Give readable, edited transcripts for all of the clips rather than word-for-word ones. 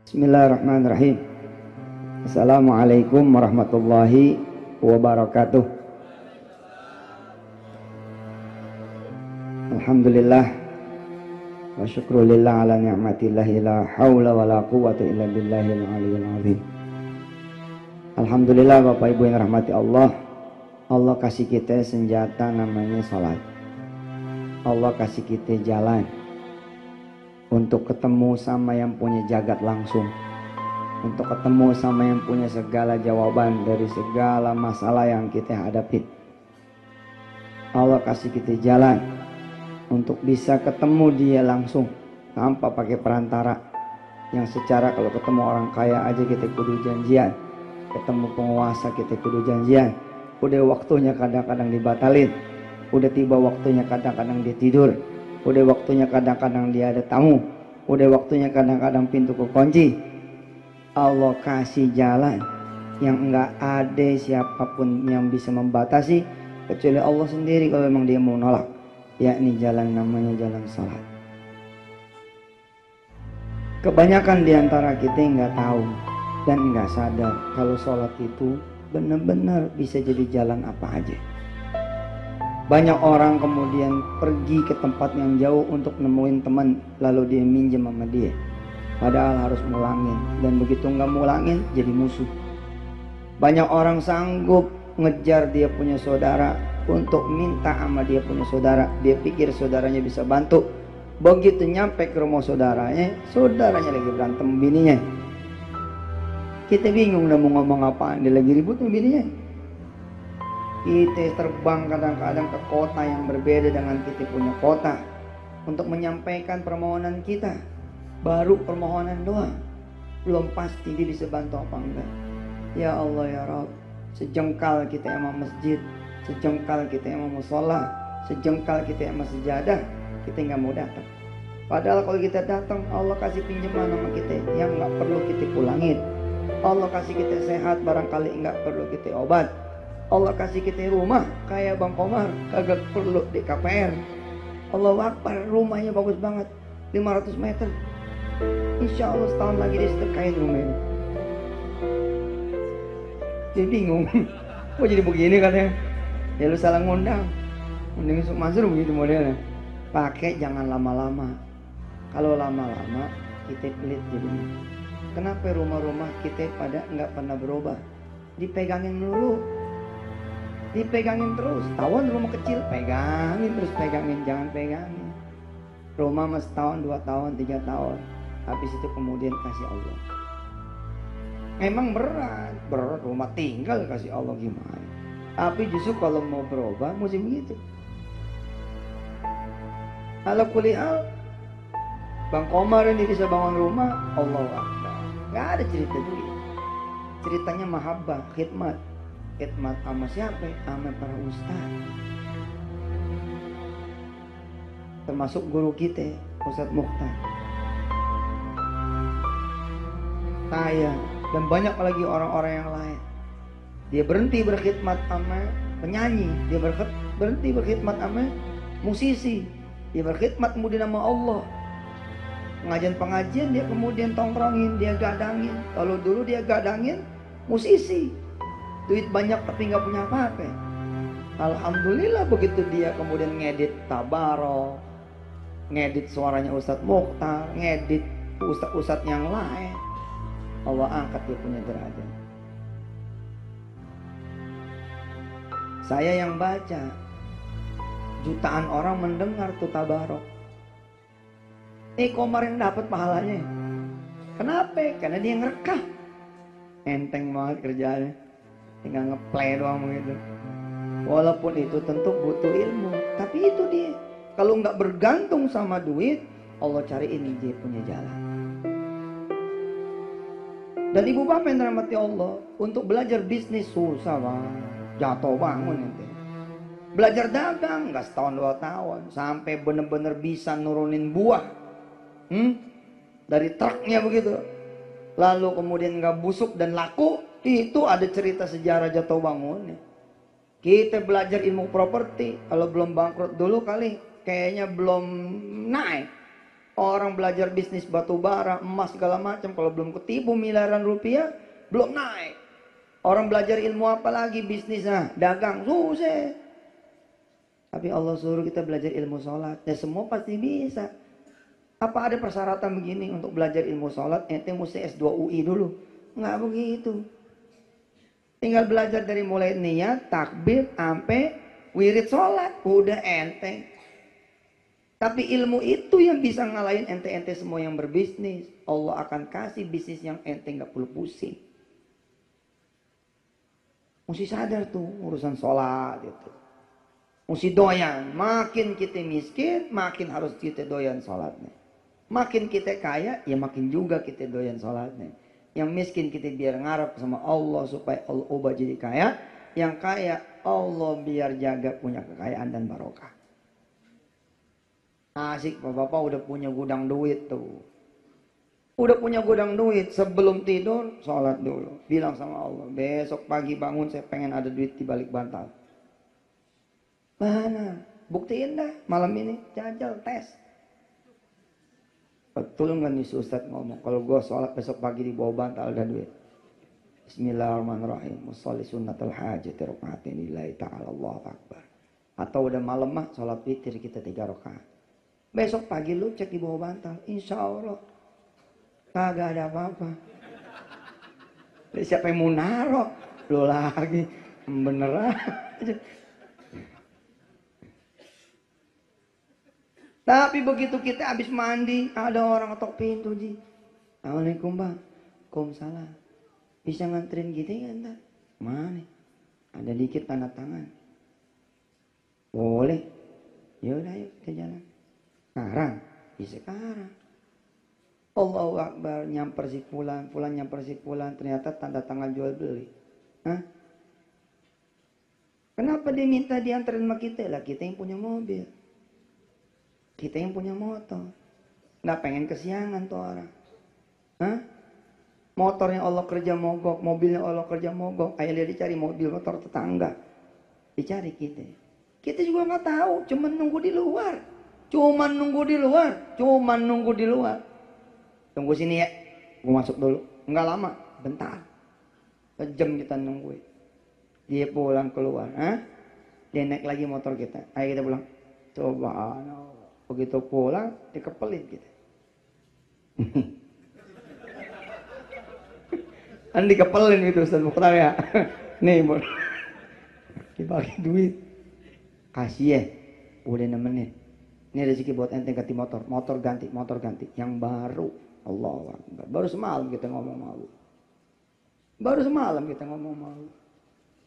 Bismillahirrahmanirrahim. Assalamualaikum warahmatullahi wabarakatuh. Alhamdulillah wa syukrulillah ala ni'matillahi la hawla wa la quwwata illa billahil aliyyil azim. Alhamdulillah Bapak Ibu yang rahmati Allah. Allah kasih kita senjata namanya salat. Allah kasih kita jalan untuk ketemu sama yang punya jagat langsung, untuk ketemu sama yang punya segala jawaban dari segala masalah yang kita hadapi. Allah kasih kita jalan untuk bisa ketemu dia langsung tanpa pakai perantara, yang secara kalau ketemu orang kaya aja kita kudu janjian, ketemu penguasa kita kudu janjian. Udah waktunya kadang-kadang dibatalin, udah tiba waktunya kadang-kadang dia tidur, udah waktunya kadang-kadang dia ada tamu, udah waktunya kadang-kadang pintu kekunci. Allah kasih jalan yang enggak ada siapapun yang bisa membatasi kecuali Allah sendiri kalau memang dia mau nolak, yakni jalan namanya jalan salat. Kebanyakan diantara kita enggak tahu dan enggak sadar kalau salat itu benar-benar bisa jadi jalan apa aja. Banyak orang kemudian pergi ke tempat yang jauh untuk nemuin teman, lalu dia minjem sama dia, padahal harus mulangin, dan begitu nggak mulangin jadi musuh. Banyak orang sanggup ngejar dia punya saudara untuk minta sama dia punya saudara. Dia pikir saudaranya bisa bantu. Begitu nyampe ke rumah saudaranya lagi berantem bininya. Kita bingung udah mau ngomong apaan, dia lagi ribut sama bininya. Kita terbang kadang-kadang ke kota yang berbeda dengan kita punya kota untuk menyampaikan permohonan kita. Baru permohonan doang, belum pasti dia bisa bantu apa enggak. Ya Allah ya Rabb, sejengkal kita emang masjid, sejengkal kita emang musola, sejengkal kita emang sejadah, kita nggak mau datang. Padahal kalau kita datang, Allah kasih pinjaman sama kita yang nggak perlu kita pulangin. Allah kasih kita sehat, barangkali nggak perlu kita obat. Allah kasih kita rumah kayak Bang Komar, kagak perlu di KPR. Allah Akbar, rumahnya bagus banget, 500 meter. Insya Allah setahun lagi dia sedekahin rumah ini. Jadi bingung, kok jadi begini katanya. Ya lu salah ngundang, mending masuk begitu modelnya. Pakai jangan lama-lama. Kalau lama-lama kita pelit jadinya. Kenapa rumah-rumah kita pada nggak pernah berubah? Dipegangin dulu, dipegangin terus. Tahun rumah kecil, pegangin terus, pegangin, jangan pegangin. Rumah mas tahun, 2 tahun, 3 tahun. Habis itu kemudian kasih Allah. Memang berat rumah tinggal kasih Allah gimana. Tapi justru kalau mau berubah mesti begitu. Ala kulli hal, Bang Komar ini bisa bangun rumah, Allahu Akbar. Gak ada cerita duit. Ceritanya mahabbah, khidmat. Khidmat sama siapa? Sama para ustaz. Termasuk guru kita, Ustadz Mukhtar. Saya dan banyak lagi orang-orang yang lain. Dia berhenti berkhidmat sama penyanyi, dia berhenti berkhidmat sama musisi, dia berkhidmat kemudian sama Allah. Pengajian-pengajian dia kemudian tongkrongin, dia gadangin. Kalau dulu dia gadangin musisi, duit banyak tapi nggak punya apa-apa. Alhamdulillah begitu dia kemudian ngedit Tabarok, ngedit suaranya Ustadz Mukhtar, ngedit ustadz-ustadz yang lain, Allah angkat dia punya derajat. Saya yang baca, jutaan orang mendengar tuh Tabarok. Komar yang dapat pahalanya. Kenapa? Karena dia ngerekam. Enteng banget kerjaannya, tinggal ngeplay doang begitu. Walaupun itu tentu butuh ilmu, tapi itu dia. Kalau nggak bergantung sama duit, Allah cariin dia punya jalan. Dan ibu bapak yang dirahmati Allah, untuk belajar bisnis susah banget, jatuh bangun nanti. Belajar dagang nggak setahun 2 tahun, sampai bener-bener bisa nurunin buah dari truknya begitu, lalu kemudian nggak busuk dan laku. Itu ada cerita sejarah jatuh bangunnya. Kita belajar ilmu properti, kalau belum bangkrut dulu kali kayaknya belum naik. Orang belajar bisnis batu bara, emas segala macam, kalau belum ketipu miliaran rupiah, belum naik. Orang belajar ilmu apa lagi bisnisnya, dagang, susah. Tapi Allah suruh kita belajar ilmu sholat, ya semua pasti bisa. Apa ada persyaratan begini untuk belajar ilmu sholat, ente mesti S2 UI dulu? Nggak begitu. Tinggal belajar dari mulai niat, takbir, sampai wirid sholat, udah enteng. Tapi ilmu itu yang bisa ngalahin ente-ente semua yang berbisnis. Allah akan kasih bisnis yang ente nggak perlu pusing. Mesti sadar tuh urusan sholat itu. Mesti doyan. Makin kita miskin, makin harus kita doyan sholatnya. Makin kita kaya, ya makin juga kita doyan sholatnya. Yang miskin kita biar ngarep sama Allah supaya Allah ubah jadi kaya. Yang kaya Allah biar jaga punya kekayaan dan barokah. Asik bapak-bapak udah punya gudang duit tuh. Udah punya gudang duit, sebelum tidur sholat dulu. Bilang sama Allah, besok pagi bangun saya pengen ada duit di balik bantal. Mana? Buktiin dah malam ini, jajal, tes. Betul nggak nih Ustaz ngomong, kalau gue sholat besok pagi di bawah bantal ada duit. Bismillahirrahmanirrahim. Musalli sunnatul hajati rakaatin lillahi ta'ala, Allahu akbar. Atau udah malam mah sholat witir kita 3 rakaat. Besok pagi lu cek di bawah bantal, insya Allah kagak ada apa-apa. Siapa yang mau naruh? Lu lagi bener aja. Tapi begitu kita habis mandi, ada orang ketok pintu, Ji. Assalamualaikum bang. Waalaikumsalam. Bisa nganterin gitu ya ntar? Mana? Ada dikit tanda tangan. Boleh. Yaudah yuk kita jalan. Sekarang? Ya sekarang. Allahu Akbar, nyamper si Fulan nyamper si Fulan, ternyata tanda tangan jual beli. Hah? Kenapa dia minta diantarin sama kita? Lah kita yang punya mobil. Kita yang punya motor. Nggak pengen kesiangan tuh orang. Hah? Motornya Allah kerja mogok, mobilnya Allah kerja mogok. Ayo dia dicari mobil motor tetangga. Dicari kita. Kita juga nggak tahu, cuman nunggu di luar. Cuman nunggu di luar. Tunggu sini ya, gue masuk dulu. Enggak lama, bentar. Sejam kita nungguin. Dia pulang keluar, dia naik lagi motor kita. Ayo kita pulang. Coba, begitu pulang, dikepelin kita. Kan dikepelin gitu Ustaz Mukhtar ya. Nih, dibagi duit. Kasih ya, udah 6 menit. Ini rezeki buat ente ganti motor. Motor ganti. Yang baru. Allah Akbar. Baru semalam kita ngomong malu.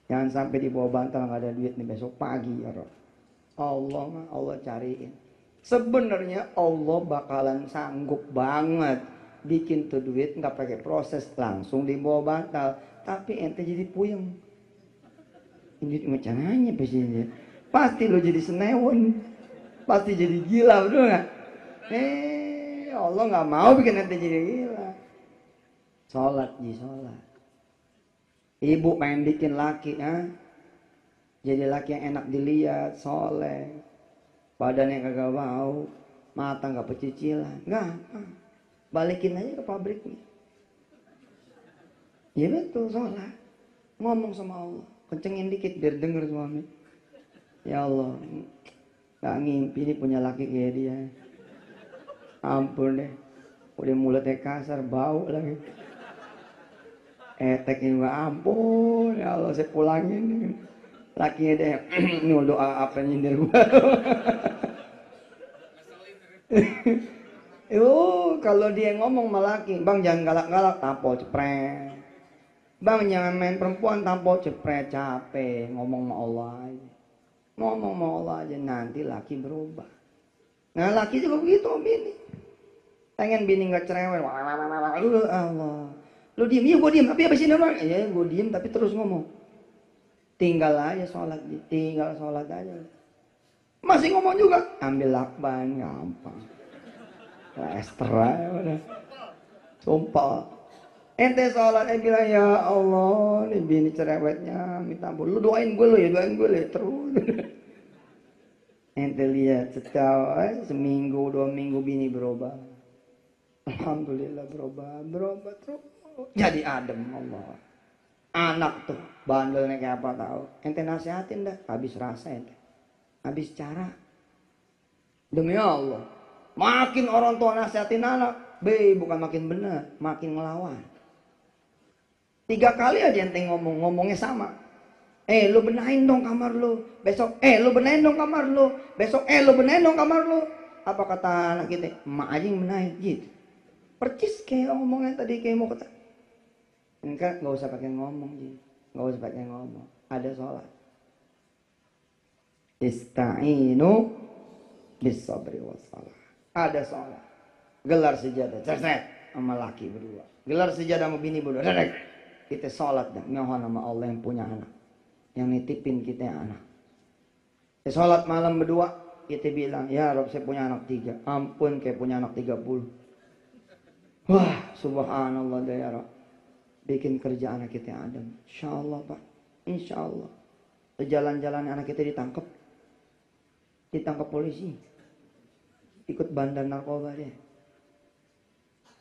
Jangan sampai di bawah bantal nggak ada duit nih besok pagi ya Rob. Allah cariin. Sebenarnya Allah bakalan sanggup banget bikin tuh duit nggak pakai proses, langsung di bawah bantal. Tapi ente jadi puyeng. Ini macananya biasanya. Pasti lo jadi senewon. Pasti jadi gila, betul nggak? Allah nggak mau bikin ente jadi gila. Sholat. Ibu pengen bikin laki, jadi laki yang enak dilihat, soleh, badannya kagak bau, mata nggak pecicilan, gampang. Balikin aja ke pabriknya. Ya betul, sholat. Ngomong sama Allah, kencengin dikit biar denger suami. Ya Allah, gak ngimpi nih punya laki kayak dia. Ampun deh, udah mulutnya kasar, bau lagi. Eteknya juga ampun, ya Allah saya pulangin. Lakinya deh, ini doa apa nyindir gua. Kalau dia ngomong sama laki, bang jangan galak-galak, tampol cepret. Bang jangan main perempuan, tampol cepret, capek. Ngomong sama Allah aja. Ngomong sama Allah aja, nanti laki berubah. Nah laki juga begitu, bini. Pengen bini gak cerewet, Allah. Lu diem, iya gue diem, tapi abis ini orang, ya gue diem tapi terus ngomong. Tinggal aja sholat, tinggal sholat aja. Masih ngomong juga, ambil lakban, gampang. Estra ya udah. Sumpah. Ente sholat, bilang ya Allah, nih bini cerewetnya, minta ampun. Lu doain gue ya, terus. Ente lihat, seminggu, 2 minggu bini berubah. Alhamdulillah berobat terus. Jadi adem Allah. Anak tuh bandelnya kayak apa tahu. Ente nasihatin dah, habis rasa ente. Habis cara. Demi Allah. Makin orang tua nasihatin anak, bukan makin benar, makin ngelawan. 3 kali aja ente ngomongnya sama. Lu benahin dong kamar lu. Besok, lu benahin dong kamar lu. Besok, lu benahin dong kamar lu. Apa kata anak kita? Emak aja yang benahin gitu. Percis kayak ngomongnya tadi kayak mau kata. Enggak usah pakai ngomong gitu. Enggak usah pakai ngomong. Ada sholat. Ista'inu bis-sabri was-salah. Ada sholat. Gelar sejadah. Cerset sama laki berdua. Gelar sejadah sama bini berdua. Kita sholat dah. Mohon sama Allah yang punya anak. Yang nitipin kita anak. Kita sholat malam berdua. Kita bilang, ya Rob saya punya anak 3. Ampun kayak punya anak 30. Wah subhanallah ya Rob. Bikin kerja anak kita adem. Insya Allah Pak. Insya Allah. Jalan-jalan anak kita ditangkap. Ditangkap polisi. Ikut bandar narkoba dia.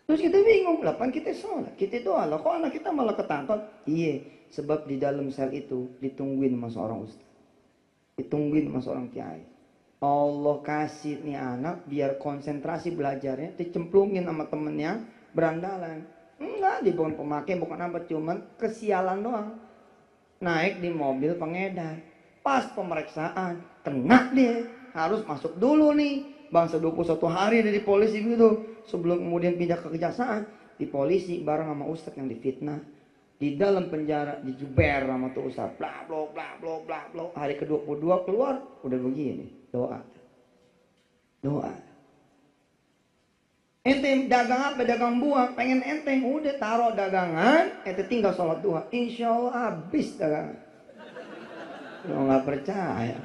Terus kita bingung. Lapan kita sholat. Kita doa. Kok anak kita malah ketangkap? Iya. Sebab di dalam sel itu ditungguin sama seorang ustaz. Ditungguin sama seorang kiai. Allah kasih nih anak biar konsentrasi belajarnya dicemplungin sama temennya berandalan. Enggak, dia bukan pemakai, bukan apa, cuman kesialan doang. Naik di mobil pengedar. Pas pemeriksaan, kena dia. Harus masuk dulu nih. Bangsa 21 hari dari polisi gitu. Sebelum kemudian pindah ke kejaksaan. Di polisi bareng sama ustadz yang difitnah. Di dalam penjara dijuber sama tuh ustadz. Bla bla bla bla bla bla. Hari ke-22 keluar, udah begini. Doa. Ente dagang apa? Dagang buah. Pengen enteng. Udah taruh dagangan. Ente tinggal sholat duha. Insya Allah habis dagangan. Lo gak percaya.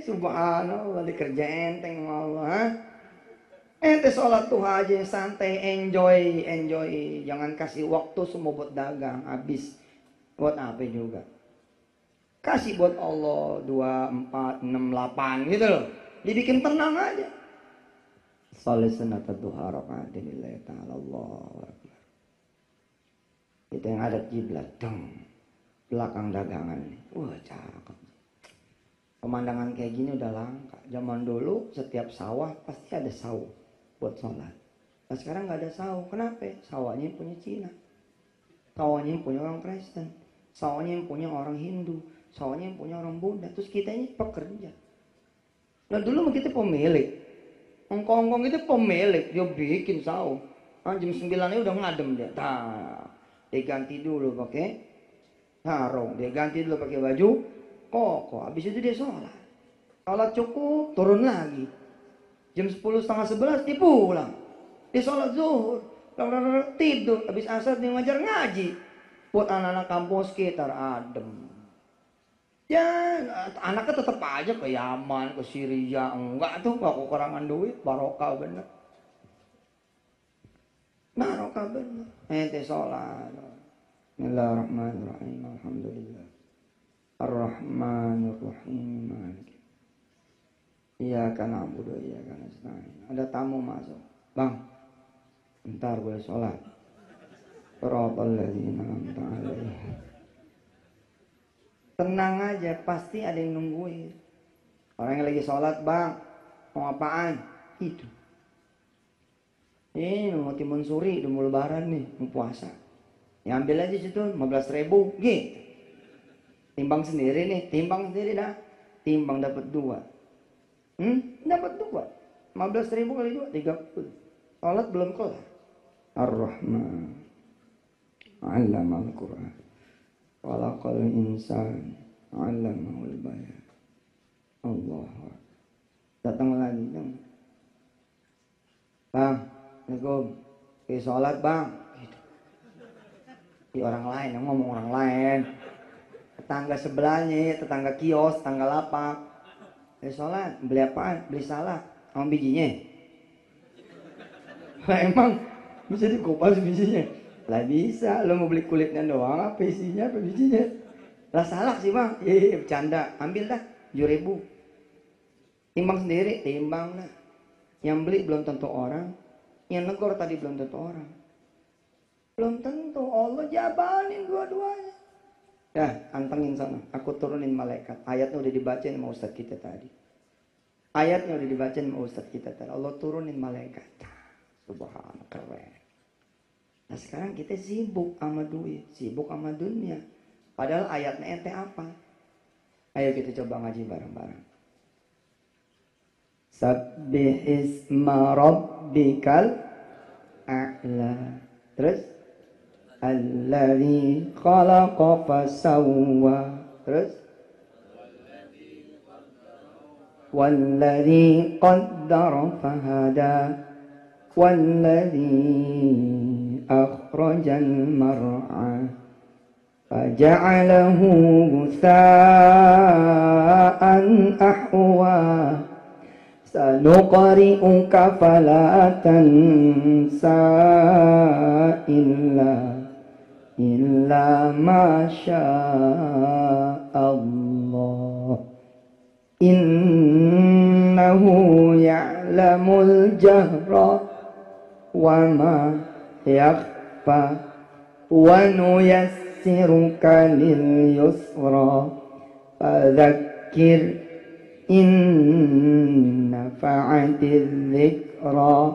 Subhanallah. Dikerja enteng Allah. Ente sholat duha aja santai. Enjoy. Jangan kasih waktu semua buat dagang. Habis. Buat apa juga. Kasih buat Allah 2, 4, 6, 8 gitu loh. Dibikin tenang aja. Salat sunat duha rakaatin lillahi ta'ala Allahu akbar. Itu yang ada kiblat dong. Belakang dagangan nih. Wah, cakep. Pemandangan kayak gini udah langka. Zaman dulu setiap sawah pasti ada sawah buat sholat. Nah sekarang nggak ada sawah. Kenapa? Sawahnya yang punya Cina. Sawahnya yang punya orang Kristen. Sawahnya yang punya orang Hindu. Sawahnya yang punya orang Buddha. Terus kita ini pekerja. Nah dulu kita pemilik. Ongkong itu pemilik. Dia bikin sawah. Jam 9 ini udah ngadem dia. Dia ganti dulu pakai sarung. Dia ganti dulu pakai baju koko. Habis itu dia sholat. Sholat cukup, turun lagi. Jam 10:30, 11 dia pulang. Dia sholat zuhur. Tidur. Habis asar dia ngajar ngaji. Buat anak-anak kampung sekitar adem. Ya anaknya tetap aja ke Yaman, ke Syria. Enggak tuh, gak kekurangan duit. Barokah bener. Barokah bener. Ente sholat. Bismillahirrahmanirrahim. Alhamdulillah. Ar-Rahmanirrahim. Iyyaka na'budu wa iyyaka nasta'in. Ada tamu masuk. Bang, bentar gue sholat. Shiratal ladzina an'amta 'alaihim. Tenang aja, pasti ada yang nungguin. Orang yang lagi sholat, bang, mau apaan? Itu. Ini mau timun suri, udah mau lebaran nih, mau puasa. Ya ambil aja situ, 15.000, gitu. Timbang sendiri nih, timbang sendiri dah. Timbang dapat 2. Dapat 2. 15.000 kali 2, 30. Sholat belum kelar. Ar-Rahman. 'Allamal Qur'an. Walaqal insan 'allamahul bayan. Allah. Datang lagi dong. Bang, Assalamualaikum. Sholat bang. Gitu. Di orang lain, yang ngomong orang lain. Tetangga sebelahnya, tetangga kios, tetangga lapak. Sholat, beli apaan? Beli salak sama bijinya. Emang bisa dikupas bijinya? Lah bisa, lo mau beli kulitnya doang, apa isinya, apa bijinya? Lah salak sih bang, bercanda, ambil dah 7.000. Timbang sendiri, timbang lah. Yang beli belum tentu orang, yang negor tadi belum tentu orang. Belum tentu, Allah jabanin dua-duanya. Dah, antengin sana, aku turunin malaikat. Ayatnya udah dibacain sama Ustadz kita tadi. Ayatnya udah dibacain sama Ustadz kita tadi. Allah turunin malaikat. Subhanallah, keren. Nah sekarang kita sibuk sama duit, sibuk sama dunia. Padahal ayatnya ente apa? Ayo kita coba ngaji bareng-bareng. Sabbih isma rabbikal a'la. Terus alladzi khalaqa fasawwa. Terus walladzi qaddara fahada. Walladzi akhrajal mar'a faja'alahu ghutha'an ahwa. Sanuqri'uka fala tansa illa ma Allah. Innahu ya'lamul jahra wa ma yakhfa wa nuyassiruka lil yusra fadzakkir in nafa'atiz dzikra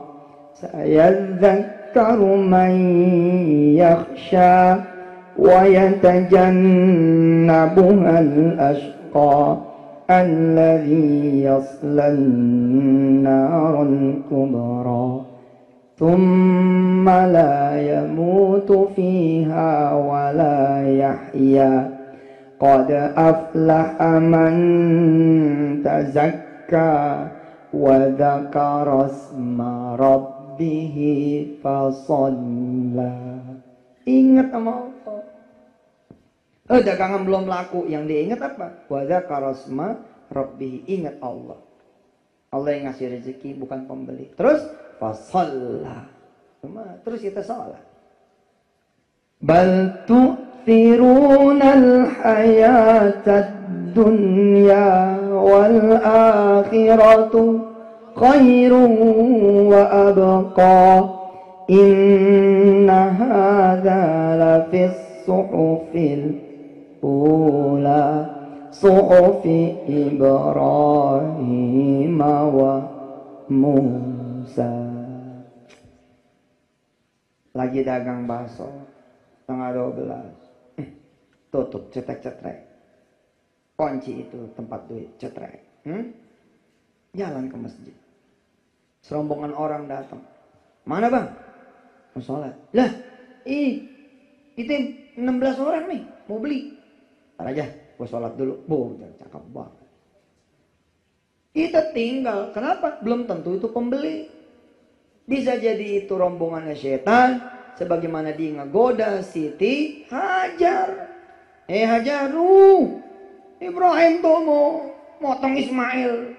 sayadzakkaru man yakhsha wa yatajannabuhal ashqa alladzi yaslan naral kubra thumma la yamutu fiha wa la yahya. Qad aflaha man tazakka wa dzakara asma rabbih fasalla. Ingat sama Allah. Dagangan belum laku, yang diingat apa? Wa dzakara asma rabbih, ingat Allah. Allah yang ngasih rezeki, bukan pembeli. Terus fasalla. Terus kita salat. Bal tu'thirunal hayatad dunya wal akhiratu khairun wa abqa. Inna hadza lafis suhufil ula suhufi Ibrahim wa Musa. Lagi dagang bakso, setengah 12, tutup, cetek-cetek, kunci itu tempat duit, cetek, jalan ke masjid, serombongan orang datang, mana bang? Mau sholat. Lah, itu 16 orang nih, mau beli. Ntar aja, gua sholat dulu. Cakep banget. Kita tinggal, kenapa? Belum tentu itu pembeli. Bisa jadi itu rombongannya setan, sebagaimana dia ngegoda Siti Hajar. Hajar, Ibrahim tuh mau motong Ismail.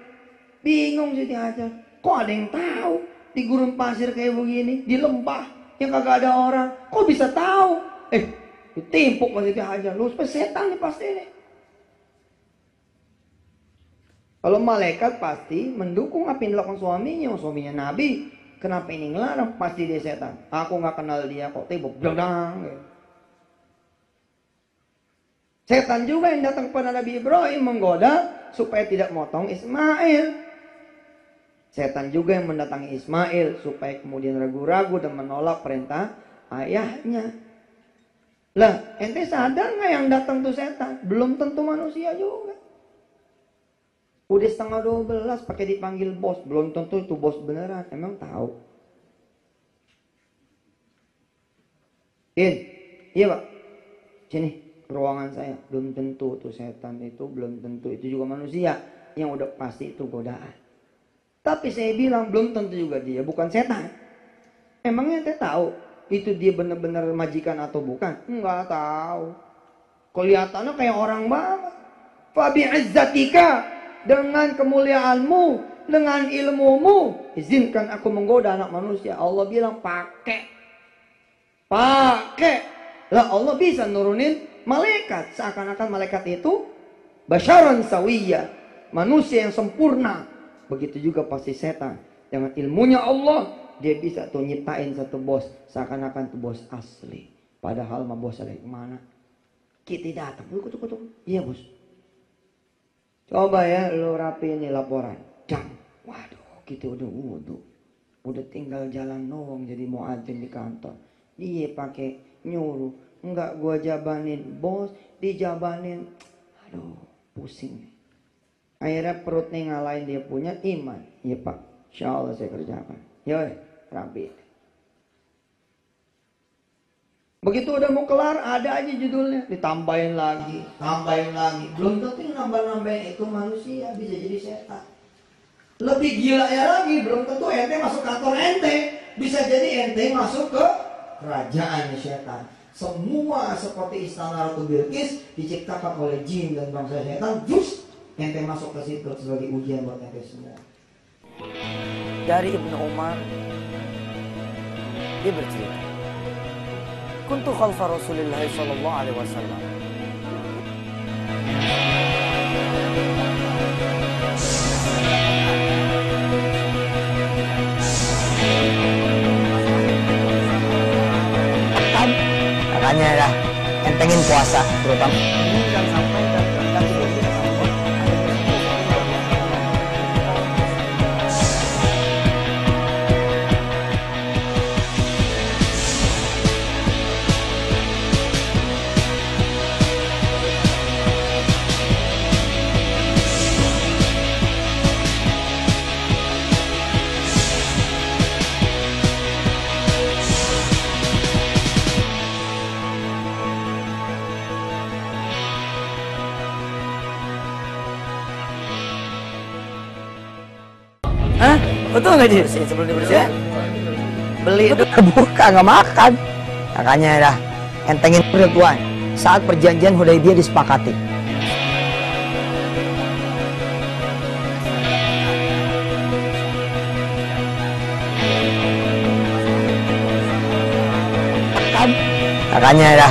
Bingung Siti Hajar. Kok ada yang tahu di gurun pasir kayak begini, di lembah yang kagak ada orang, kok bisa tahu? Ditimpuk sama Siti Hajar. Lu setan nih pasti nih. Kalau malaikat pasti mendukung apa yang dilakukan suaminya Nabi. Kenapa ini ngelarang? Pasti dia setan. Aku nggak kenal dia kok, tibuk dadang. Setan juga yang datang kepada Nabi Ibrahim menggoda supaya tidak motong Ismail. Setan juga yang mendatangi Ismail supaya kemudian ragu-ragu dan menolak perintah ayahnya. Lah, ente sadar nggak yang datang tuh setan? Belum tentu manusia juga. Udah setengah 12 pakai dipanggil bos, belum tentu itu bos beneran. Emang tahu? Iya pak, sini ke ruangan saya. Belum tentu tuh setan itu, belum tentu itu juga manusia. Yang udah pasti itu godaan. Tapi saya bilang belum tentu juga dia bukan setan. Emangnya ente tahu itu dia benar-benar majikan atau bukan? Enggak tahu. Kelihatannya kayak orang banget. Fabi izzatika, dengan kemuliaanmu, dengan ilmumu, izinkan aku menggoda anak manusia. Allah bilang pakai. Lah Allah bisa nurunin malaikat. Seakan-akan malaikat itu basyaran sawiyya, manusia yang sempurna. Begitu juga pasti setan. Dengan ilmunya Allah, dia bisa tuh nyiptain satu bos seakan-akan tuh bos asli. Padahal mah bos ada mana? Kita datang, kutuk. Iya bos. Coba ya lo rapiin nih laporan. Jam. Waduh, kita udah wudhu. Udah tinggal jalan doang jadi muadzin di kantor. Dia pakai nyuruh. Enggak gua jabanin bos, dijabanin. Aduh, pusing. Akhirnya perutnya ngalahin dia punya iman. Iya pak, insya Allah saya kerjakan. Yoi, rapi. Begitu udah mau kelar, ada aja judulnya. Ditambahin lagi, tambahin lagi. Belum tentu nambah-nambahin itu manusia, bisa jadi setan. Lebih gila ya lagi, belum tentu ente masuk kantor ente. Bisa jadi ente masuk ke kerajaan setan. Semua seperti istana Ratu Bilqis diciptakan oleh jin dan bangsa setan. Just ente masuk ke situ sebagai ujian buat ente semua. Dari Ibnu Umar, dia bercerita, kuntu khalfa Rasulillah sallallahu alaihi wasallam. Makanya ya, entengin puasa terutama. Jangan sampai dan hah? Betul nggak dibersihin sebelum dibersihin? Beli itu buka nggak makan. Makanya dah entengin perempuan. Saat perjanjian Hudaybiyah disepakati. Makanya dah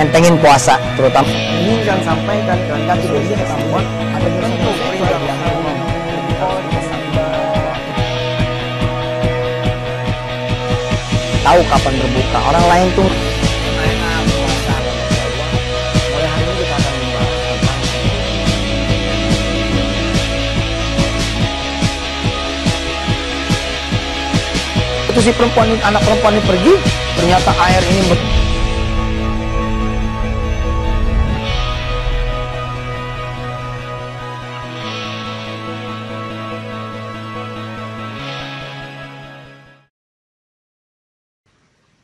entengin puasa terutama. Ini jangan sampai dan tidak ketahuan ada sesuatu yang tahu kapan berbuka. Orang lain tuh mulai hari ini kita akan membahas tentang itu si perempuan ini, anak perempuan ini pergi, ternyata air ini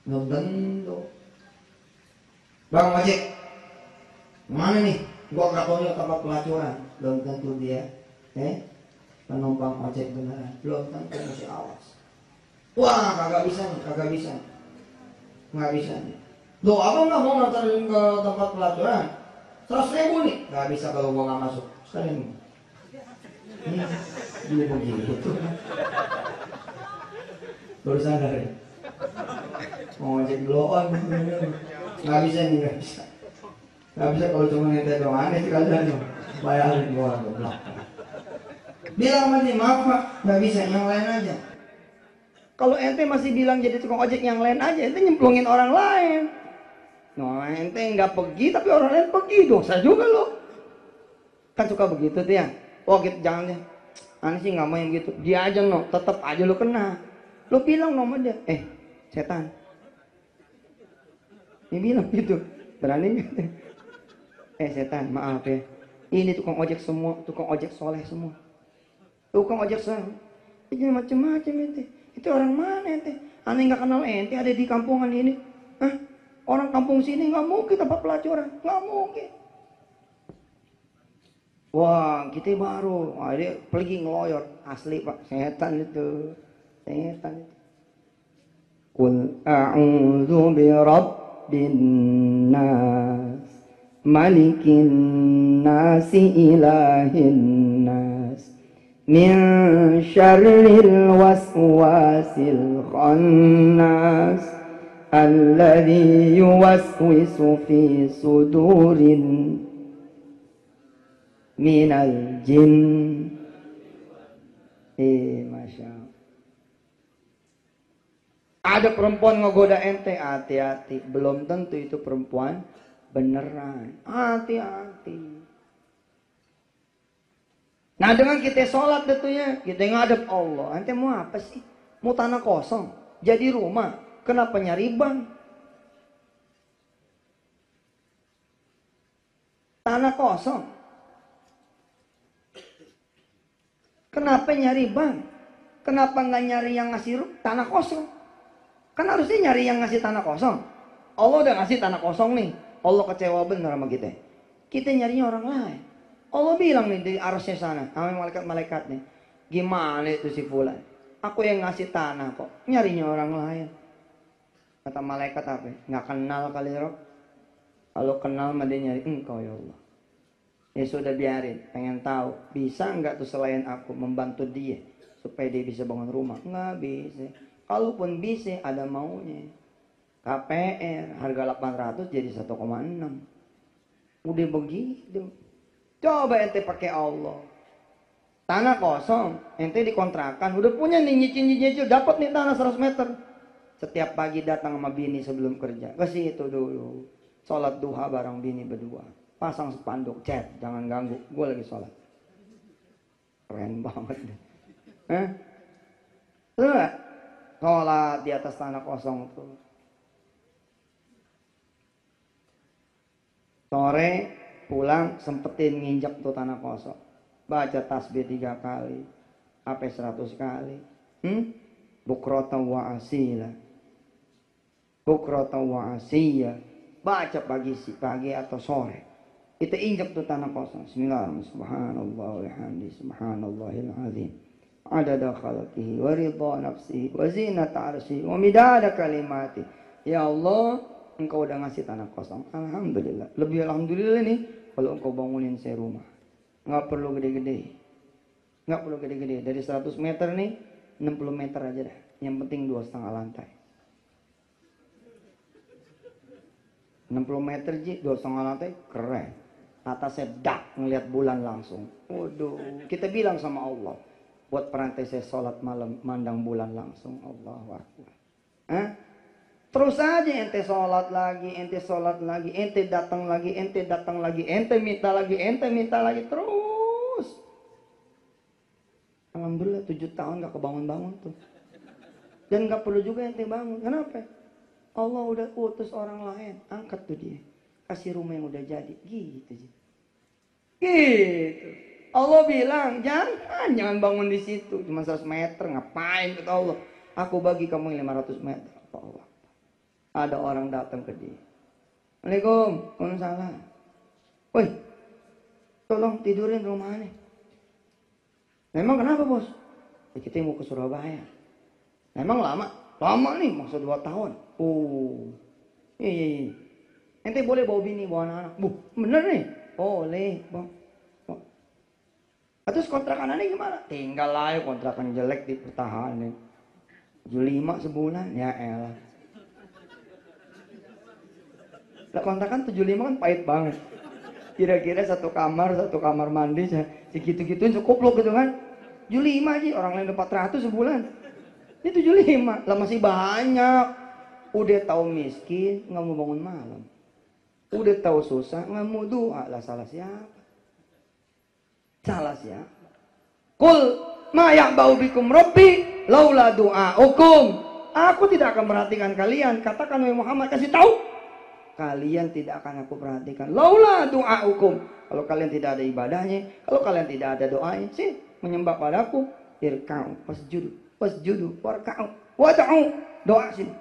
belum tentu. Bang ojek, mana nih? Gua katanya tempat pelacuran. Belum tentu dia, penumpang ojek beneran. Belum tentu, masih awas. Wah, kagak bisa nih, nggak bisa nih. Loh, abang nggak mau nganterin ke tempat pelacuran? 100.000 nih, nggak bisa kalau gua nggak masuk. Sekalian. Dia begitu. Baru sadar ya. Mau ngecek bloon, nggak bisa nih, nggak bisa kalau cuma ngecek doang, aneh sekalian tuh, bayarin gua goblok. Bilang sama dia, maaf pak, nggak bisa, yang lain aja. Kalau ente masih bilang jadi tukang ojek yang lain aja, ente nyemplungin orang lain. Nah ente nggak pergi tapi orang lain pergi, dosa juga lo. Kan suka begitu tuh ya. Oh gitu, jangan deh, aneh sih nggak mau yang gitu. Dia aja no, tetap aja lo kena. Lo bilang nomor dia, setan. Dia bilang gitu, berani nggak? Setan, maaf ya. Ini tukang ojek semua, tukang ojek soleh semua. Tukang ojek soleh, ini macam-macam ente. Itu orang mana ente? Aneh nggak kenal ente ada di kampungan ini. Hah? Orang kampung sini nggak mungkin tempat pelacuran, nggak mungkin. Wah, kita baru, wah dia pergi ngeloyor, asli pak, setan itu, setan itu. Qul a'udzu birabbin nas malikin nas ilahin nas min syarril waswasil khannas alladzi yuwaswisu fi sudurin minal jin Masya Allah. Ada perempuan ngegoda ente, hati-hati. Belum tentu itu perempuan beneran. Hati-hati. Nah dengan kita sholat tentunya, kita ngadep Allah. Ente mau apa sih? Mau tanah kosong? Jadi rumah? Kenapa nyari bank? Tanah kosong. Kenapa nyari bank? Kenapa nggak nyari yang ngasih tanah kosong? Kan harusnya nyari yang ngasih tanah kosong. Allah udah ngasih tanah kosong nih. Allah kecewa bener sama kita. Kita nyarinya orang lain. Allah bilang nih di arasnya sana, sama malaikat-malaikat nih. Gimana itu si fulan? Aku yang ngasih tanah kok. Nyarinya orang lain. Kata malaikat apa? Nggak kenal kali Rob. Kalau kenal mah dia nyari engkau ya Allah. Ya sudah biarin. Pengen tahu. Bisa nggak tuh selain aku membantu dia. Supaya dia bisa bangun rumah. Nggak bisa. Kalaupun bisa ada maunya. KPR harga 800 jadi 1,6. Udah begitu. Coba ente pakai Allah. Tanah kosong, ente dikontrakan, udah punya nih nyicil, dapat nih tanah 100 meter. Setiap pagi datang sama bini sebelum kerja. Ke situ dulu. Sholat duha bareng bini berdua. Pasang spanduk, chat, jangan ganggu. Gue lagi sholat. Keren banget deh. Tuh, sholat di atas tanah kosong tuh. Sore pulang sempetin nginjak tuh tanah kosong. Baca tasbih 3 kali. Apa 100 kali. Bukratan wa asila. Bukratan wa asiyah. Baca pagi atau sore. Kita injak tuh tanah kosong. Bismillahirrahmanirrahim. Subhanallah walhamdi. Subhanallahil azim. Adada khalqihi wa ridha nafsihi wa zinata arsyihi wa midada kalimati. Ya Allah, engkau udah ngasih tanah kosong. Alhamdulillah. Lebih alhamdulillah nih kalau engkau bangunin saya rumah. Nggak perlu gede-gede. Nggak perlu gede-gede. Dari 100 meter nih 60 meter aja dah. Yang penting 2,5 lantai. 60 meter ji 2,5 lantai keren. Atasnya dak ngeliat bulan langsung. Waduh, kita bilang sama Allah, buat perantai saya sholat malam mandang bulan langsung. Allahu Akbar. Terus aja ente sholat lagi, ente datang lagi, ente minta lagi, terus. Alhamdulillah 7 tahun gak kebangun-bangun tuh. Dan gak perlu juga ente bangun. Kenapa? Allah udah utus orang lain, angkat tuh dia. Kasih rumah yang udah jadi, gitu. Gitu. Allah bilang, jangan bangun di situ. Cuma 100 meter, ngapain kata Allah. Aku bagi kamu 500 meter. Allah. Ada orang datang ke dia. Assalamualaikum, waalaikumsalam. Woi, tolong tidurin rumahnya. Memang kenapa bos? Kita mau ke Surabaya. Memang lama? Lama nih, maksud 2 tahun. Oh, iya. Ente boleh bawa bini, bawa anak-anak. Bener nih? Boleh, bang. Terus kontrakanannya gimana? Tinggal aja kontrakan jelek dipertahanin. 75 sebulan, ya elah. Lah kontrakan 75 kan pahit banget. Kira-kira satu kamar mandi, segitu-gituin cukup loh gitu kan. 75 aja, orang lain 400 sebulan. Ini 75, lah masih banyak. Udah tahu miskin, nggak mau bangun malam. Udah tahu susah, nggak mau doa. Lah salah siapa? Salah siapa? Kul ma ya'ba'u bikum rabbi laula du'aukum. Aku tidak akan perhatikan kalian. Katakan wahai Muhammad, kasih tahu. Kalian tidak akan aku perhatikan. Laula du'aukum. Kalau kalian tidak ada ibadahnya, kalau kalian tidak ada doanya, sih menyembah padaku. Irka'u wasjudu warka'u wad'u. Doa sini.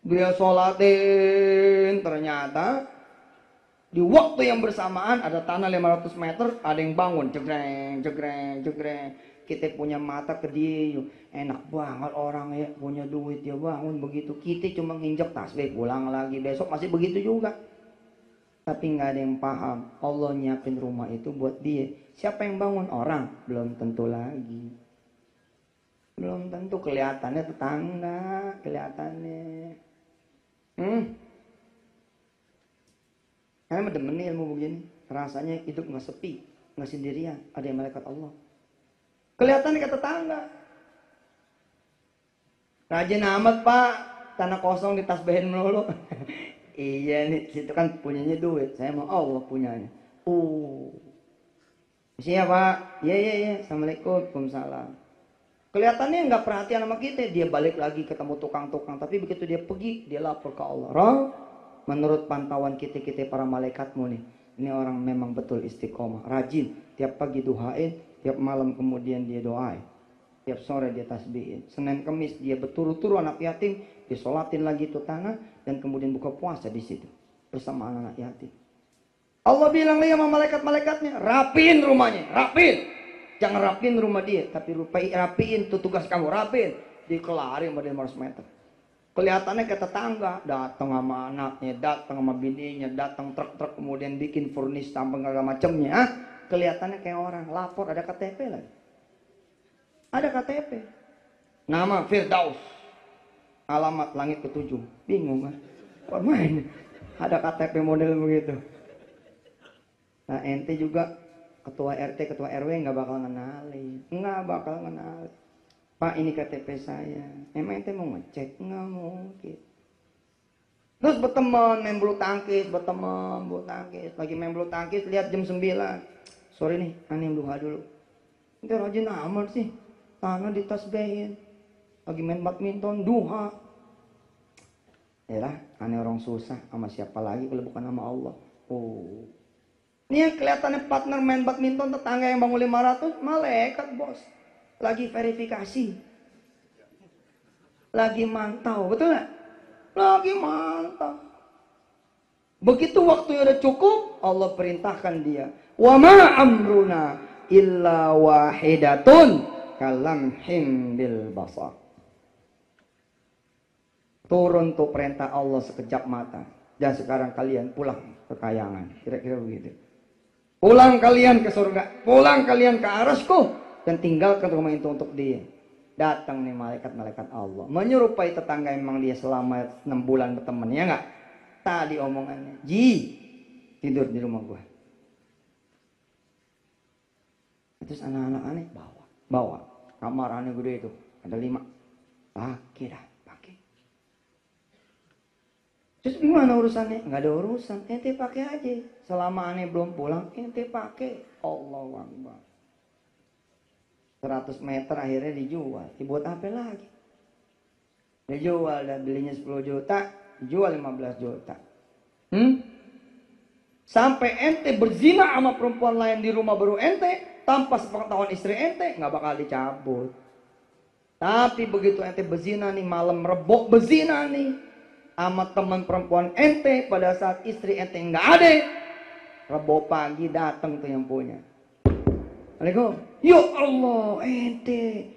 Dia sholatin, ternyata di waktu yang bersamaan ada tanah 500 meter, ada yang bangun, jegreng. Kita punya mata ke dia, enak banget orang ya, punya duit ya bangun begitu. Kita cuma nginjek tasbih, pulang lagi, besok masih begitu juga. Tapi nggak ada yang paham, Allah nyiapin rumah itu buat dia. Siapa yang bangun? Orang, belum tentu lagi. Belum tentu, kelihatannya tetangga, kelihatannya. Karena mendemen ilmu begini, rasanya hidup nggak sepi, nggak sendirian, ada yang malaikat Allah. Kelihatan ke tetangga. Rajin amat pak, tanah kosong ditasbehin melulu. Iya nih, situ kan punyanya duit. Saya mau Allah punyanya. Siapa? Iya. Assalamualaikum, Waalaikumsalam. Kelihatannya nggak perhatian sama kita. Dia balik lagi ketemu tukang-tukang. Tapi begitu dia pergi, dia lapor ke Allah. Roh, menurut pantauan kita para malaikatmu nih, ini orang memang betul istiqomah, rajin. Tiap pagi duhain, tiap malam kemudian dia doain. Tiap sore dia tasbihin. Senin Kemis dia berturut-turut anak yatim, disolatin lagi itu tanah, dan kemudian buka puasa di situ bersama anak yatim. Allah bilang lagi sama malaikat-malaikatnya, rapiin rumahnya, rapiin. Jangan rapiin rumah dia, tapi rapiin itu tugas kamu, rapiin. Dikelarin sama dia 500 meter. Kelihatannya kayak tetangga, datang sama anaknya, datang sama bininya, datang truk-truk kemudian bikin furnis sampai segala macamnya. Kelihatannya kayak orang, lapor ada KTP lagi. Ada KTP. Nama Firdaus. Alamat langit ke-7. Bingung kan? Kok main? Ada KTP model begitu. Nah ente juga ketua RT, ketua RW nggak bakal ngenalin. Nggak bakal ngenalin. Pak ini KTP saya. Emang ente mau ngecek? Nggak mungkin. Terus berteman, main bulu tangkis, berteman, bulu tangkis. Lagi main bulu tangkis, lihat jam 9. Sorry nih, aneh duha dulu. Ente rajin amat sih. Tangan ditasbehin. Lagi main badminton, duha. Yalah, aneh orang susah. Sama siapa lagi kalau bukan sama Allah. Oh. Ini yang kelihatannya partner main badminton, tetangga yang bangun 500, malaikat bos. Lagi verifikasi. Lagi mantau, betul gak? Lagi mantau. Begitu waktunya udah cukup, Allah perintahkan dia. Wa ma amruna illa wahidatun kalamhim bil basar. Turun tuh perintah Allah sekejap mata. Dan sekarang kalian pulang ke kayangan. Kira-kira begitu. Pulang kalian ke surga. Pulang kalian ke arasku. Dan tinggalkan rumah itu untuk dia. Datang nih malaikat-malaikat Allah. Menyerupai tetangga emang dia selama 6 bulan berteman. Ya enggak? Tadi omongannya. Ji, tidur di rumah gua. Terus anak-anak aneh bawa. Kamar aneh gede itu. Ada 5. Pakai dah. Terus gimana urusannya? Nggak ada urusan, ente pakai aja. Selama aneh belum pulang, ente pakai. Allahu Akbar. 100 meter akhirnya dijual. Dibuat apa lagi? Dijual dan belinya 10 juta, dijual 15 juta. Sampai ente berzina sama perempuan lain di rumah baru ente, tanpa sepengetahuan istri ente, nggak bakal dicabut. Tapi begitu ente berzina nih, malam rebok berzina nih. Sama teman perempuan ente pada saat istri ente nggak ada, rebo pagi datang tuh yang punya. Assalamualaikum. Ya Allah ente,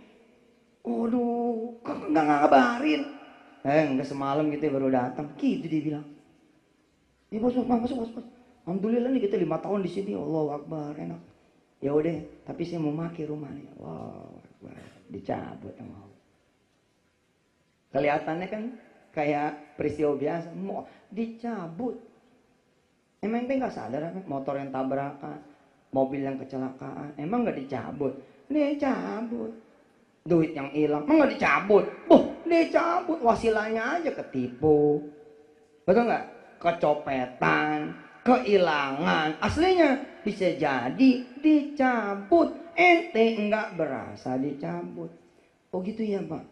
waduh, kok nggak ngabarin? Nggak semalam gitu baru datang. Gitu dia bilang. Ya bos, masuk. Alhamdulillah nih kita 5 tahun di sini. Allahu Akbar, enak. Ya udah, tapi saya mau maki rumahnya. Wow, dicabut sama Allah. Kelihatannya kan kayak peristiwa biasa, mau dicabut. Emang ente nggak sadar apa? Motor yang tabrakan, mobil yang kecelakaan, emang nggak dicabut? Dicabut. Duit yang hilang, emang nggak dicabut? Dicabut. Wasilanya aja ketipu, betul nggak? Kecopetan, kehilangan. Aslinya bisa jadi dicabut. Ente nggak berasa dicabut. Oh gitu ya Pak.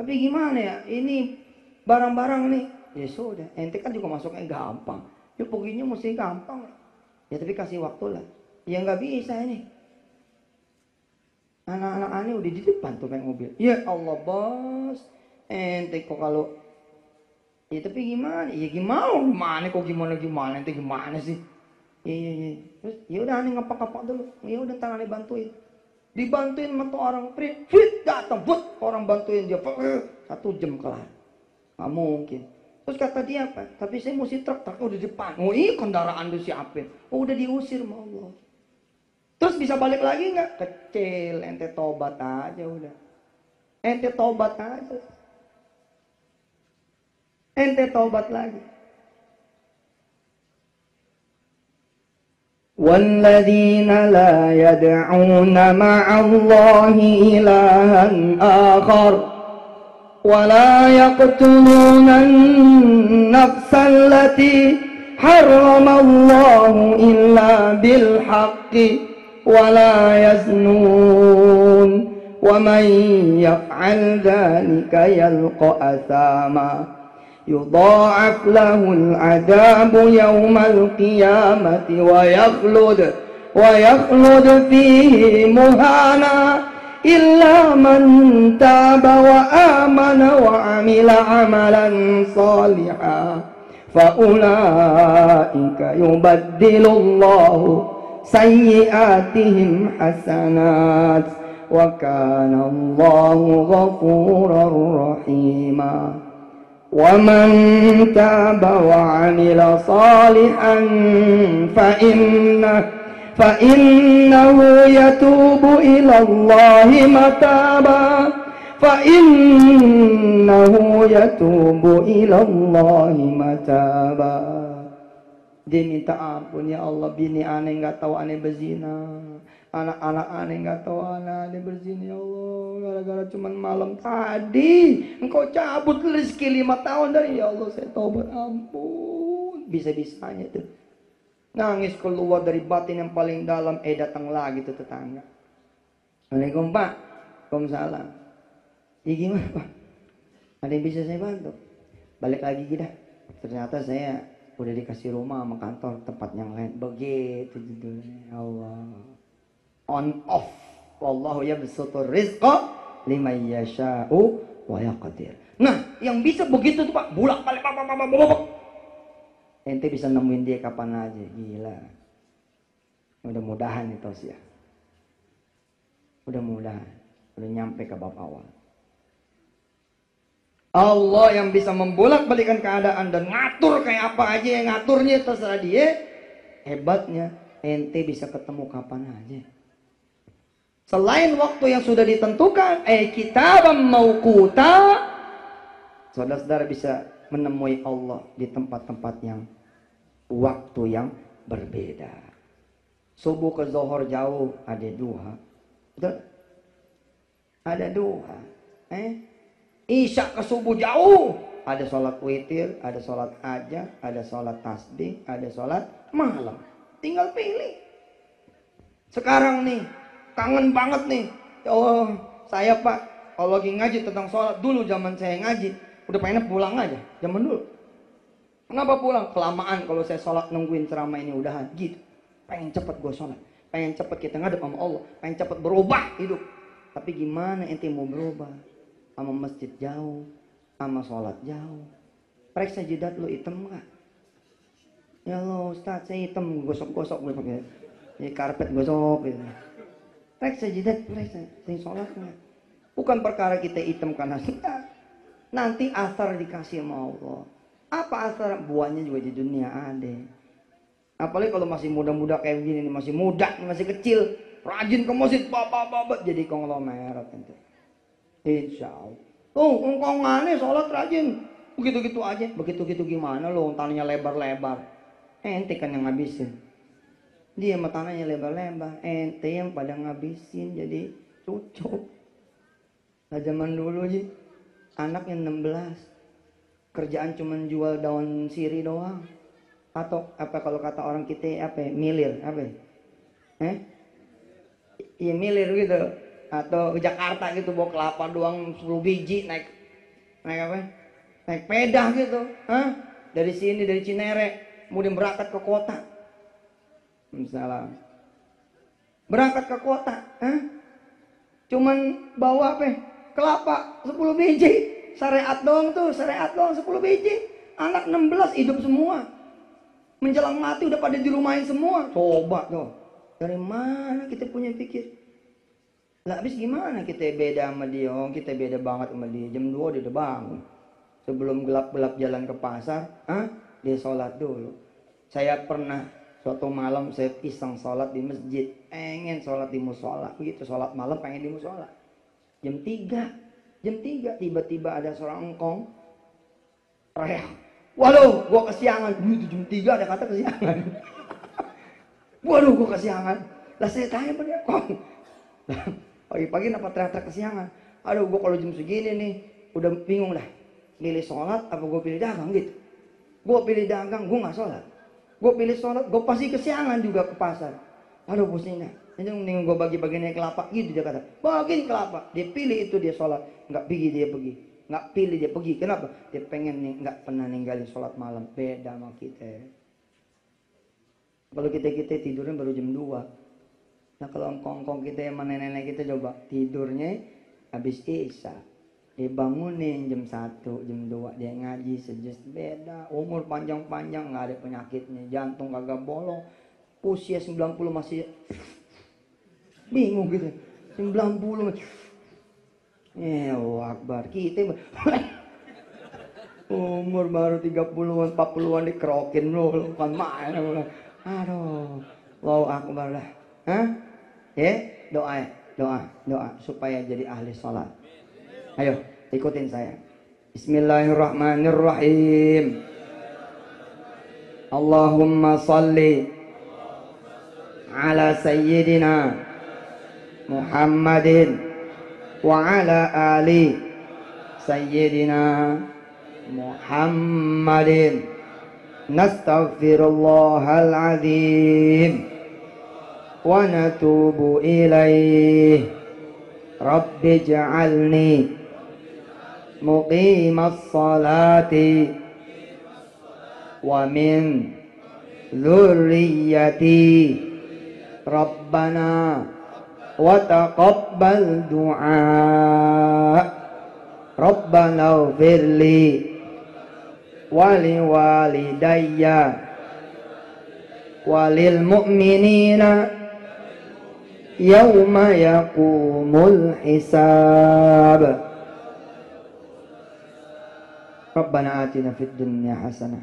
Tapi gimana ya? Ini barang-barang nih, ya sudah, ente kan juga masuknya gampang, ya perginya mesti gampang, ya tapi kasih waktu lah, ya nggak bisa ini, anak-anak aneh udah di depan tuh kayak mobil, ya Allah bos, ente kok kalau, ya tapi gimana, ya gimana kok gimana, ente gimana sih, iya, terus ya udah aneh ngapak-ngapak dulu, ya udah ntar aneh bantuin, dibantuin sama tuh orang fit datang, orang bantuin dia, 1 jam kelar. Nggak mungkin. Terus kata dia apa? Tapi saya mesti truk udah di depan. Oh iya kendaraan udah siapin. Oh udah diusir sama Allah. Terus bisa balik lagi nggak? Kecil, ente tobat aja udah. Ente tobat aja. Ente tobat lagi. والذين لا يدعون مع الله إلها آخر ولا يقتلون النفس التي حرم الله إلا بالحق ولا يزنون ومن يفعل ذلك يلقى أثاما يضاعف له العذاب يوم القيامة ويخلد فيه مهانا إلا من تاب وآمن وعمل عملا صالحا فأولئك يبدل الله سيئاتهم حسنات وكان الله غفورا رحيما ومن تاب وعمل صالحا فإنه يتوب إلى الله متابا Dia minta ampun, ya Allah, bini aneh nggak tahu aneh berzina, anak-anak aneh nggak tahu aneh berzina, ya Allah, gara-gara cuman malam tadi engkau cabut rezeki 5 tahun dari, ya Allah saya taubat, ampun. Bisa-bisanya tuh nangis keluar dari batin yang paling dalam, datang lagi tuh tetangga. Assalamualaikum Pak. Waalaikumsalam. Ya gimana Pak? Ada yang bisa saya bantu? Balik lagi kita. Ternyata saya udah dikasih rumah sama kantor tempat yang lain. Begitu judulnya. Allah. On off. Wallahu yabsutur rizqa liman yasha'u wa yaqdir. Nah, yang bisa begitu tuh Pak, bolak-balik. Ente bisa nemuin dia kapan aja. Gila. Mudah-mudahan itu sih ya. Mudah-mudahan udah nyampe ke bab awal. Allah yang bisa membolak-balikan keadaan dan ngatur kayak apa aja, yang ngaturnya terserah dia. Hebatnya ente bisa ketemu kapan aja. Selain waktu yang sudah ditentukan, kitaban mauquta, saudara-saudara bisa menemui Allah di tempat-tempat yang waktu yang berbeda. Subuh ke zuhur jauh, ada duha. Betul? Ada duha. Isya ke subuh jauh, ada sholat witir, ada sholat hajat, ada sholat tasbih, ada sholat malam. Tinggal pilih. Sekarang nih kangen banget nih, ya Allah, saya Pak kalau lagi ngaji tentang sholat, dulu zaman saya ngaji udah pengen pulang aja zaman dulu. Kenapa pulang? Kelamaan kalau saya sholat nungguin ceramah ini udahan gitu. Pengen cepet gue sholat, pengen cepet kita ngadep sama Allah, pengen cepet berubah hidup. Tapi gimana ente mau berubah? Sama masjid jauh, sama sholat jauh. Periksa jidat lu hitam gak? Ya Allah Ustaz, saya hitam, gosok-gosok gue pakai ya, karpet gosok gitu. Periksa jidat, periksa sing sholat gak? Bukan perkara kita hitam karena nanti asar dikasih sama Allah. Apa asar? Buahnya juga di dunia ada. Apalagi kalau masih muda-muda kayak begini, masih muda, masih kecil, rajin ke masjid, bapak-bapak jadi konglomerat ente. Insya Allah. Tuh, engkau ngane sholat rajin. Begitu-gitu aja. Begitu-gitu gimana lo? Tanahnya lebar-lebar. Ente kan yang ngabisin. Dia sama tanahnya lebar-lebar. Ente yang pada ngabisin jadi cucuk. Nah zaman dulu aja anaknya 16. Kerjaan cuman jual daun sirih doang. Atau apa kalau kata orang kita apa? Milir apa? Iya milir gitu. Atau ke Jakarta gitu bawa kelapa doang 10 biji naik apa? Naik pedah gitu. Dari sini dari Cinere kemudian berangkat ke kota. Misalnya berangkat ke kota, cuman bawa apa? Kelapa 10 biji. Syariat doang tuh, syariat doang 10 biji. Anak 16 hidup semua. Menjelang mati udah pada dirumahin semua. Coba tuh. Dari mana kita punya pikir? Lah habis gimana kita beda sama dia? Oh, kita beda banget sama dia. Jam 2 dia udah bangun. Sebelum gelap-gelap jalan ke pasar, dia sholat dulu. Saya pernah suatu malam saya iseng sholat di masjid. Pengen sholat di musola. Begitu sholat malam pengen di musola. Jam 3 tiba-tiba ada seorang engkong teriak. Waduh, gua kesiangan. Itu jam 3 ada kata kesiangan. Waduh, gue kesiangan. Lah saya tanya pada dia, kok pagi-pagi kenapa teriak-teriak kesiangan? Aduh, gue kalau jam segini nih udah bingung dah. Milih sholat apa gue pilih dagang gitu. Gue pilih dagang, gue nggak sholat. Gue pilih sholat, gue pasti kesiangan juga ke pasar. Aduh, pusingnya. Jadi mending gue bagi-bagiannya kelapa gitu dia kata. Bagiin kelapa. Dia pilih itu dia sholat, nggak pergi dia pergi. Nggak pilih dia pergi. Kenapa? Dia pengen nih nggak pernah ninggalin sholat malam. Beda sama kita. Kalau kita tidurnya baru jam 2. Nah kalau engkong kita sama nenek-nenek kita coba tidurnya habis isya. Dia bangunin jam 1, jam 2 dia ngaji sejus. Beda. Umur panjang-panjang nggak ada penyakitnya. Jantung kagak bolong. Usia 90 masih bingung gitu. 90 Akbar. Kita umur baru 30-an 40-an dikerokin lu kan main. Aduh. Allahu Akbar lah. Hah? Doa supaya jadi ahli sholat. Ayo, ikutin saya. Bismillahirrahmanirrahim. Allahumma salli ala sayyidina Muhammadin wa ala ali sayyidina Muhammadin. Nastaghfirullahal azim wa natubu ilaih. Rabbi ij'alni muqimas salati wa min dzurriyyati. Rabbana wa taqabbal du'a. Rabbana ighfirli wa liwalidayya wa lil mu'minina yawma yaqumul hisab. Rabbana atina fid dunya hasanah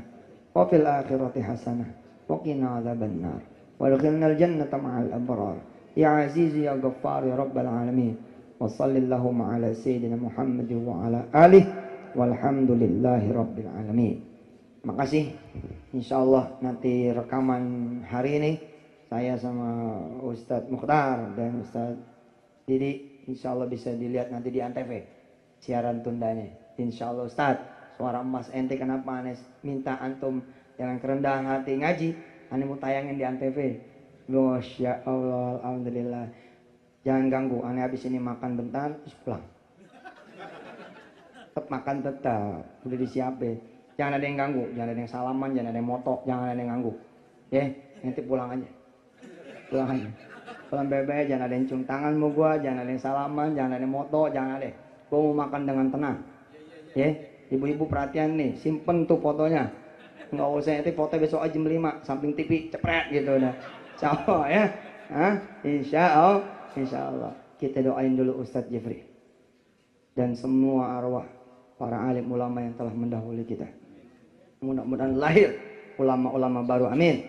wa fil akhirati hasanah wa qina adzabannar wa adkhilnal jannata ma'al abrar. Ya aziz ya ghaffar ya rabbal alamin. Wa sallallahu ala sayyidina Muhammad wa ala alihi walhamdulillahi rabbil alamin. Makasih. Insyaallah nanti rekaman hari ini saya sama Ustadz Mukhtar dan Ustadz Didi insyaallah bisa dilihat nanti di Antv siaran tundanya. Insyaallah Ustadz, suara emas ente kenapa aneh minta antum jangan kerendahan hati ngaji, aneh mau tayangin di Antv. Masya Allah, alhamdulillah. Jangan ganggu, aneh habis ini makan bentar terus pulang. Tetap makan tetap, udah disiapin. Jangan ada yang ganggu, jangan ada yang salaman, jangan ada yang motok, jangan ada yang ganggu. Nanti pulang aja. Pulang bebek, jangan ada yang cium tangan mau gua, jangan ada yang salaman, jangan ada yang moto, jangan ada. Gua mau makan dengan tenang. Ibu-ibu perhatian nih, simpen tuh fotonya. Nggak usah nanti foto besok aja jam 5 samping TV cepret gitu udah. Insyaallah ya. Insyaallah. Kita doain dulu Ustadz Jeffrey dan semua arwah para alim ulama yang telah mendahului kita. Mudah-mudahan lahir ulama-ulama baru, amin.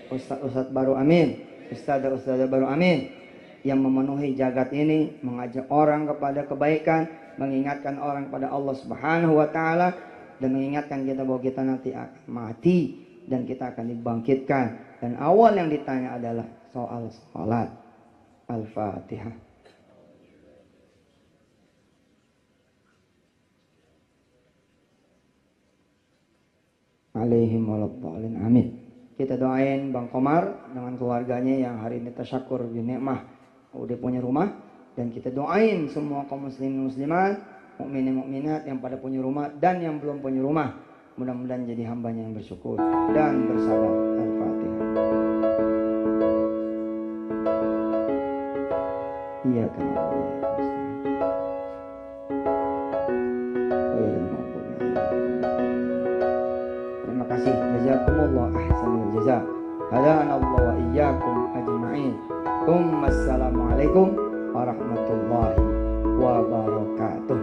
Ustadz baru, amin. Ustadz baru, amin. Yang memenuhi jagat ini, mengajak orang kepada kebaikan, mengingatkan orang pada Allah Subhanahu wa taala, dan mengingatkan kita bahwa kita nanti akan mati dan kita akan dibangkitkan. Dan awal yang ditanya adalah soal salat. Al-Fatihah. Alaihim waladhdallin, amin. Kita doain Bang Komar dengan keluarganya yang hari ini tasyakur binikmah udah punya rumah, dan kita doain semua kaum muslimin muslimat, mukminin mukminat yang pada punya rumah dan yang belum punya rumah, mudah-mudahan jadi hambanya yang bersyukur dan bersabar. Al-Fatihah. Iya kan. Terima kasih. Jazakumullah ahsanul jazaa. Hadanallahu wa iyyakum ajma'in. Assalamualaikum warahmatullahi wabarakatuh.